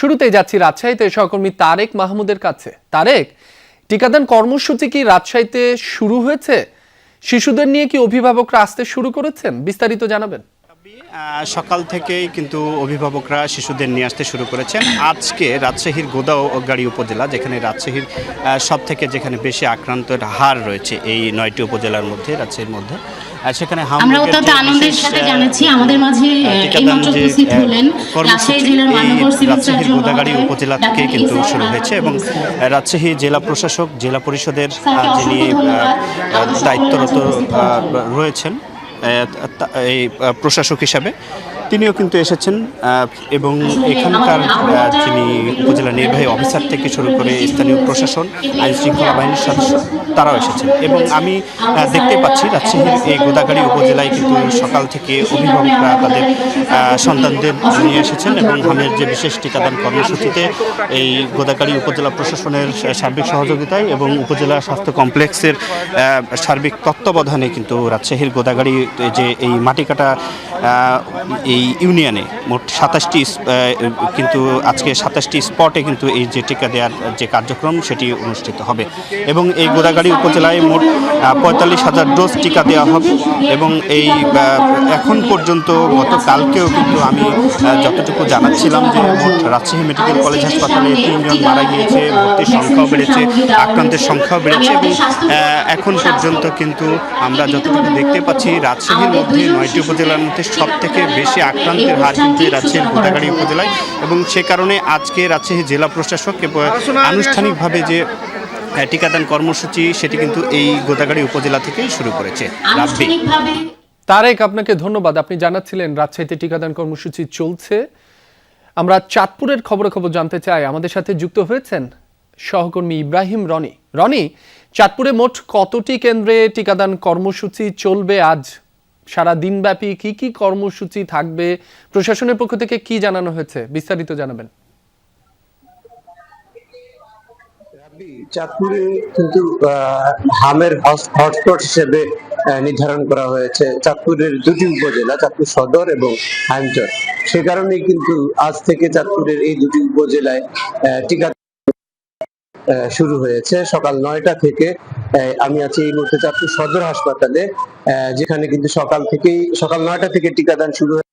শুরুতেই যাচ্ছি রাজশাহীতে সহকর্মী তারেক মাহমুদের কাছে। তারেক, টিকাদান কর্মসূচি কি রাজশাহীতে শুরু হয়েছে? শিশুদের নিয়ে কি অভিভাবকরা আসতে শুরু করেছেন? বিস্তারিত জানাবেন। সকাল থেকেই কিন্তু অভিভাবকরা শিশুদের নিয়ে আসতে শুরু করেছেন। আজকে রাজশাহীর গোদাগাড়ী উপজেলা, যেখানে রাজশাহীর সব থেকে যেখানে বেশি আক্রান্তের হার রয়েছে এই 9টি উপজেলার মধ্যে, রাজশাহীর মধ্যে, সেখানে আমরা অত্যন্ত আনন্দের সাথে জানাচ্ছি আমাদের মাঝে এইমাত্র উপস্থিত হলেন রাজশাহী জেলার মানববর সিভিল সার্জন গোদাগাড়ী উপজেলা থেকে কিন্তু শুরু হয়েছে এবং রাজশাহী জেলা প্রশাসক, জেলা পরিষদের যিনি দায়িত্বরত রয়েছেন এই প্রশাসক হিসাবে, তিনিও কিন্তু এসেছেন এবং এখানকার যিনি উপজেলা নির্বাহী অফিসার থেকে শুরু করে স্থানীয় প্রশাসন, আইন শৃঙ্খলা বাহিনীর সদস্য, তারাও এসেছেন। এবং আমি দেখতে পাচ্ছি রাজশাহীর এই গোদাগাড়ী উপজেলায় কিন্তু সকাল থেকে অভিভাবকরা তাদের সন্তানদের নিয়ে এসেছেন এবং হামের যে বিশেষ টিকাদান কর্মসূচিতে এই গোদাগাড়ী উপজেলা প্রশাসনের সার্বিক সহযোগিতায় এবং উপজেলা স্বাস্থ্য কমপ্লেক্সের সার্বিক তত্ত্বাবধানে কিন্তু রাজশাহীর গোদাগাড়ী যে এই মাটিকাটা এই ইউনিয়নে মোট 27টি কিন্তু আজকে 27টি স্পটে কিন্তু এই যে টিকা দেওয়ার যে কার্যক্রম সেটি অনুষ্ঠিত হবে এবং এই গোদাগাড়ী উপজেলায় মোট 45,000 ডোজ টিকা দেওয়া হবে এবং এই এখন পর্যন্ত গতকালকেও কিন্তু আমি যতটুকু জানাচ্ছিলাম যে মোট রাজশাহী মেডিকেল কলেজ হাসপাতালে 3 জন মারা গিয়েছে, ভর্তির সংখ্যাও বেড়েছে, আক্রান্তের সংখ্যাও বেড়েছে এবং এখন পর্যন্ত কিন্তু আমরা যতটুকু দেখতে পাচ্ছি রাজশাহীর মধ্যে 9টি উপজেলার মধ্যে সব থেকে বেশি আক্রান্তের হার কিন্তু রাজশাহীর গোদাগাড়ী উপজেলায় এবং সে কারণে আজকে রাজশাহী জেলা প্রশাসক আনুষ্ঠানিকভাবে যে টিকাদান কর্মসূচি সেটি কিন্তু এই গোদাগাড়ী উপজেলা থেকেই শুরু করেছে। তারেক, আপনাকে ধন্যবাদ। আপনি জানাচ্ছিলেন রাজশাহীতে টিকাদান কর্মসূচি চলছে। আমরা চাঁদপুরের খবর জানতে চাই। আমাদের সাথে যুক্ত হয়েছেন সহকর্মী ইব্রাহিম রনি। রনি, চাঁদপুরে মোট কতটি কেন্দ্রে টিকাদান কর্মসূচি চলবে? আজ সারা দিনব্যাপী কি কি কর্মসূচি থাকবে? প্রশাসনের পক্ষ থেকে কি জানানো হয়েছে? বিস্তারিত জানাবেন। চাঁদপুরে কিন্তু হামের হটস্পট হিসেবে নির্ধারণ করা হয়েছে চাঁদপুরের দুটি উপজেলা, চাঁদপুর সদর এবং হামচর। সে কারণেই কিন্তু আজ থেকে চাঁদপুরের এই দুটি উপজেলায় টিকা শুরু হয়েছে সকাল 9টা থেকে। আমি আছি এই মুহূর্তে চাঁদপুর সদর হাসপাতালে, যেখানে কিন্তু সকাল 9টা থেকে টিকাদান শুরু হয়েছে।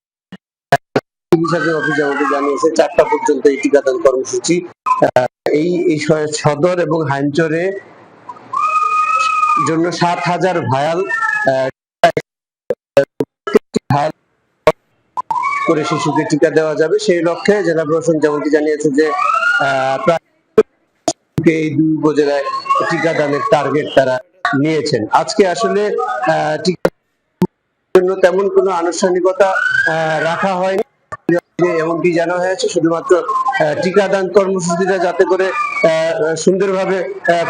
অফিস আমাকে জানিয়েছে 4টা পর্যন্ত এই টিকাদান কর্মসূচি। এই সদর এবং হাইমচরে জন্য 7,000 ভায়াল করে শিশুকে টিকা দেওয়া যাবে। সেই লক্ষ্যে জেলা প্রশাসন যেমনটি জানিয়েছে যে প্রায় এই দুই উপজেলায় টিকাদানের টার্গেট তারা নিয়েছেন। আজকে আসলে টিকার জন্য তেমন কোনো আনুষ্ঠানিকতা রাখা হয়নি, এমনকি জানা হয়েছে শুধুমাত্র টিকাদান কর্মসূচিটা যাতে করে সুন্দরভাবে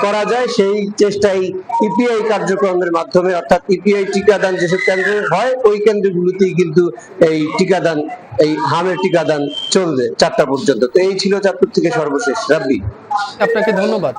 করা যায় সেই চেষ্টাই ইপিআই কার্যক্রমের মাধ্যমে, অর্থাৎ ইপিআই টিকাদান যেসব কেন্দ্রে হয় ওই কেন্দ্রগুলোতেই কিন্তু এই টিকাদান, এই হামের টিকাদান চলবে 4টা পর্যন্ত। তো এই ছিল চাঁদপুর থেকে সর্বশেষ। রাব্বি, আপনাকে ধন্যবাদ।